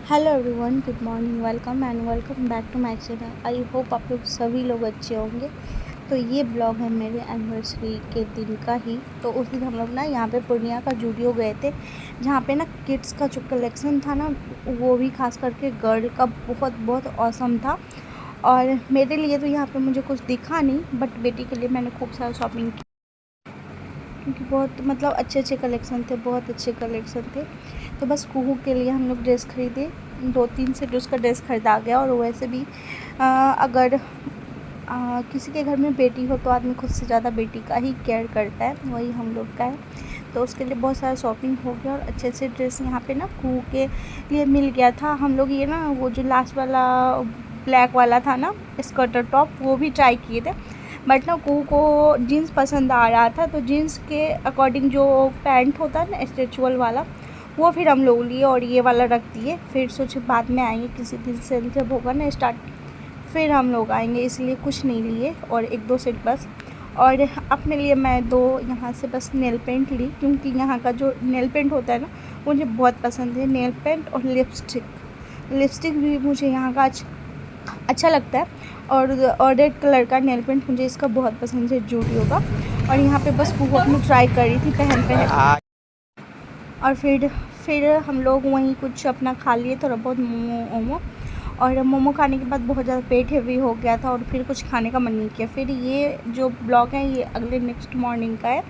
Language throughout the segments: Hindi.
Hello everyone, good morning, welcome back to my channel. I hope आप लोग सभी लोग अच्छे होंगे। तो ये ब्लॉग है मेरे एनिवर्सरी के दिन का ही। तो उस दिन हम लोग ना यहाँ पे पूर्णिया का जूडियो गए थे, जहाँ पे ना किड्स का जो कलेक्शन था ना, वो भी खास करके गर्ल का बहुत बहुत औसम था। और मेरे लिए तो यहाँ पे मुझे कुछ दिखा नहीं, बट बेटी के लिए मैंने खूब सारा शॉपिंग की, क्योंकि बहुत मतलब अच्छे अच्छे कलेक्शन थे, बहुत अच्छे कलेक्शन थे। तो बस कुहू के लिए हम लोग ड्रेस खरीदे, 2-3 सेट उसका ड्रेस ख़रीदा गया। और वैसे भी अगर किसी के घर में बेटी हो तो आदमी खुद से ज़्यादा बेटी का ही केयर करता है, वही हम लोग का है। तो उसके लिए बहुत सारा शॉपिंग हो गया और अच्छे अच्छे ड्रेस यहाँ पे ना कुहू के लिए मिल गया था। हम लोग ये ना वो जो लास्ट वाला ब्लैक वाला था ना स्कर्ट और टॉप, वो भी ट्राई किए थे, बट ना कुहू को जीन्स पसंद आ रहा था। तो जीन्स के अकॉर्डिंग जो पैंट होता है ना स्ट्रेचबल वाला, वो फिर हम लोग लिए और ये वाला रख दिए। फिर सोचे बाद में आएंगे किसी दिन, सेल जब होगा ना स्टार्ट, फिर हम लोग आएंगे, इसलिए कुछ नहीं लिए और 1-2 सेट बस। और अपने लिए मैं 2 यहाँ से बस नेल पेंट ली, क्योंकि यहाँ का जो नेल पेंट होता है ना मुझे बहुत पसंद है। नेल पेंट और लिपस्टिक भी मुझे यहाँ का अच्छा लगता है। और रेड कलर का नेल पेंट मुझे इसका बहुत पसंद है जूडियो का। और यहाँ पे बस वो अपनी ट्राई कर रही थी पहन। और फिर हम लोग वहीं कुछ अपना खा लिए, थोड़ा बहुत मोमो। और मोमो खाने के बाद बहुत ज़्यादा पेट हेवी हो गया था और फिर कुछ खाने का मन नहीं किया। फिर ये जो ब्लॉग है ये अगले नेक्स्ट मॉर्निंग का है।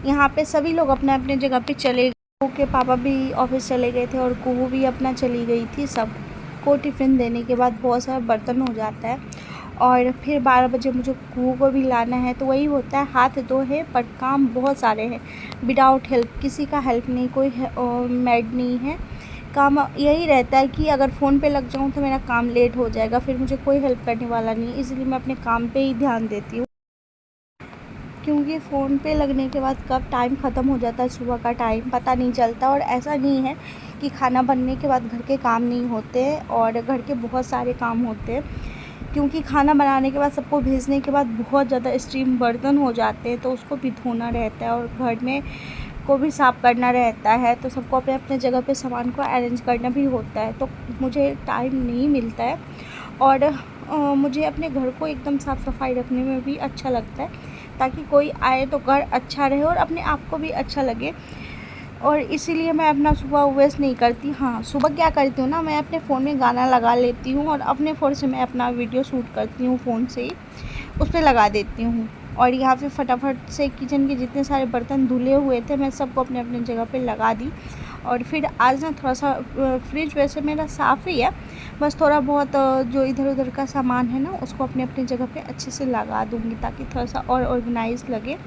यहाँ पे सभी लोग अपने अपने जगह पे चले गए। कुहू के पापा भी ऑफिस चले गए थे और कुहू भी अपना चली गई थी। सबको टिफ़िन देने के बाद बहुत सारा बर्तन हो जाता है और फिर 12 बजे मुझे कुहू को भी लाना है। तो वही होता है, हाथ दो है पर काम बहुत सारे हैं। विदाउट हेल्प, किसी का हेल्प नहीं, कोई मेड नहीं है। काम यही रहता है कि अगर फ़ोन पे लग जाऊँ तो मेरा काम लेट हो जाएगा, फिर मुझे कोई हेल्प करने वाला नहीं है। इसलिए मैं अपने काम पे ही ध्यान देती हूँ, क्योंकि फ़ोन पे लगने के बाद कब टाइम ख़त्म हो जाता है, सुबह का टाइम पता नहीं चलता। और ऐसा नहीं है कि खाना बनने के बाद घर के काम नहीं होते, और घर के बहुत सारे काम होते हैं, क्योंकि खाना बनाने के बाद सबको भेजने के बाद बहुत ज़्यादा स्टीम बर्तन हो जाते हैं, तो उसको भी धोना रहता है और घर में को भी साफ़ करना रहता है। तो सबको अपने अपने जगह पे सामान को अरेंज करना भी होता है, तो मुझे टाइम नहीं मिलता है। और मुझे अपने घर को एकदम साफ़ सफाई रखने में भी अच्छा लगता है, ताकि कोई आए तो घर अच्छा रहे और अपने आप को भी अच्छा लगे। और इसीलिए मैं अपना सुबह वेस्ट नहीं करती। हाँ, सुबह क्या करती हूँ ना, मैं अपने फ़ोन में गाना लगा लेती हूँ और अपने फ़ोन से मैं अपना वीडियो शूट करती हूँ, फ़ोन से ही उस पर लगा देती हूँ। और यहाँ पे फटाफट से किचन के जितने सारे बर्तन धुले हुए थे मैं सबको अपने अपने जगह पे लगा दी। और फिर आज ना थोड़ा सा फ्रिज वैसे मेरा साफ़ ही है, बस थोड़ा बहुत जो इधर उधर का सामान है ना उसको अपने अपने जगह पे अच्छे से लगा दूँगी, ताकि थोड़ा सा और ऑर्गेनाइज लगे।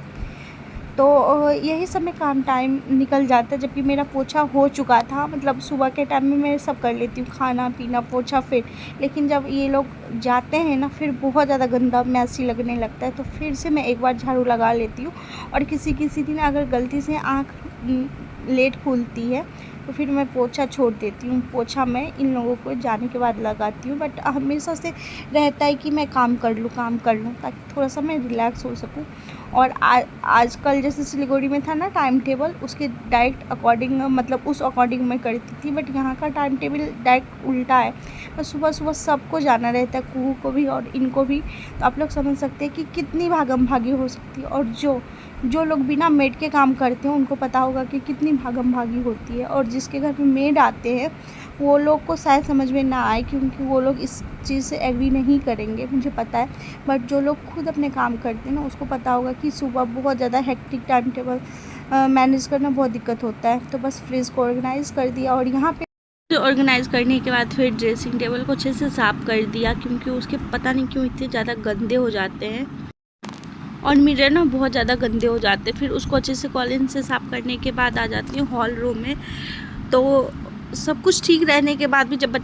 तो यही सब में काम टाइम निकल जाता है, जबकि मेरा पोछा हो चुका था। मतलब सुबह के टाइम में मैं सब कर लेती हूँ, खाना पीना पोछा फिर। लेकिन जब ये लोग जाते हैं ना फिर बहुत ज़्यादा गंदा मैसी लगने लगता है, तो फिर से मैं एक बार झाड़ू लगा लेती हूँ। और किसी किसी दिन अगर गलती से आँख लेट खुलती है तो फिर मैं पोछा छोड़ देती हूँ। पोछा मैं इन लोगों को जाने के बाद लगाती हूँ, बट हमेशा से रहता है कि मैं काम कर लूँ, ताकि थोड़ा सा मैं रिलैक्स हो सकूँ। और आजकल जैसे सिलीगुड़ी में था ना टाइम टेबल, उसके डायरेक्ट अकॉर्डिंग मतलब उस अकॉर्डिंग मैं करती थी, बट यहाँ का टाइम टेबल डायरेक्ट उल्टा है। बस सुबह सुबह सबको जाना रहता है, कुहू को भी और इनको भी। तो आप लोग समझ सकते हैं कि कितनी भागम भागी हो सकती है। और जो लोग बिना मेड के काम करते हैं उनको पता होगा कि कितनी भागम भागी होती है। और जिसके घर में मेड आते हैं वो लोग को शायद समझ में ना आए, क्योंकि वो लोग इस चीज़ से एग्री नहीं करेंगे, मुझे पता है। बट जो लोग खुद अपने काम करते हैं ना उसको पता होगा कि सुबह बहुत ज़्यादा हेक्टिक टाइम टेबल मैनेज करना बहुत दिक्कत होता है। तो बस फ्रिज को ऑर्गेनाइज़ कर दिया और यहाँ पे ऑर्गेनाइज़ करने के बाद फिर ड्रेसिंग टेबल को अच्छे से साफ़ कर दिया, क्योंकि उसके पता नहीं क्यों इतने ज़्यादा गंदे हो जाते हैं और मिरर ना बहुत ज़्यादा गंदे हो जाते हैं। फिर उसको अच्छे से कॉलिन से साफ़ करने के बाद आ जाती हूँ हॉल रूम में। तो सब कुछ ठीक रहने के बाद भी जब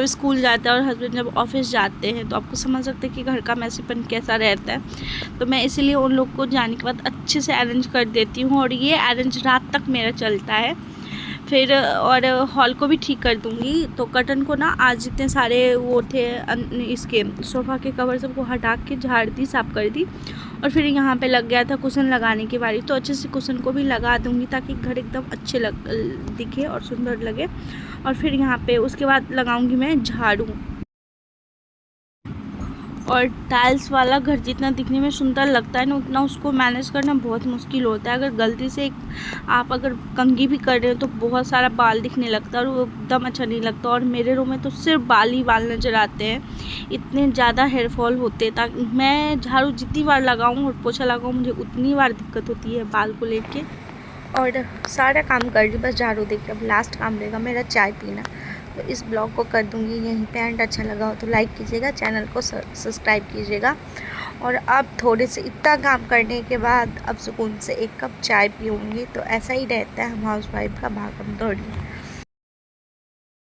स्कूल जाता है और हस्बैंड जब ऑफिस जाते हैं तो आपको समझ सकते हैं कि घर का मैसीपन कैसा रहता है। तो मैं इसीलिए उन लोग को जाने के बाद अच्छे से अरेंज कर देती हूँ और ये अरेंज रात तक मेरा चलता है। फिर और हॉल को भी ठीक कर दूँगी। तो कर्टन को ना आज इतने सारे वो थे इसके सोफ़ा के कवर सबको हटा के झाड़ दी, साफ़ कर दी। और फिर यहाँ पे लग गया था कुशन लगाने की बारी, तो अच्छे से कुशन को भी लगा दूँगी ताकि घर एकदम अच्छे दिखे और सुंदर लगे। और फिर यहाँ पे उसके बाद लगाऊँगी मैं झाड़ू। और टाइल्स वाला घर जितना दिखने में सुंदर लगता है ना, उतना उसको मैनेज करना बहुत मुश्किल होता है। अगर गलती से आप अगर कंघी भी कर रहे हो तो बहुत सारा बाल दिखने लगता है और वो एकदम अच्छा नहीं लगता। और मेरे रूम में तो सिर्फ बाल ही बाल नज़र आते हैं, इतने ज़्यादा हेयर फॉल होते हैं। ताकि मैं झाड़ू जितनी बार लगाऊँ और पोछा लगाऊँ, मुझे उतनी बार दिक्कत होती है बाल को लेके। और सारा काम कर ली, बस झाड़ू देके अब लास्ट काम रहेगा मेरा चाय पीना। तो इस ब्लॉग को कर दूँगी यहीं पे एंड। अच्छा लगा हो तो लाइक कीजिएगा, चैनल को सब्सक्राइब कीजिएगा। और अब थोड़े से इतना काम करने के बाद अब सुकून से एक कप चाय पीऊँगी। तो ऐसा ही रहता है हम हाउस वाइफ का भागम दौड़ी।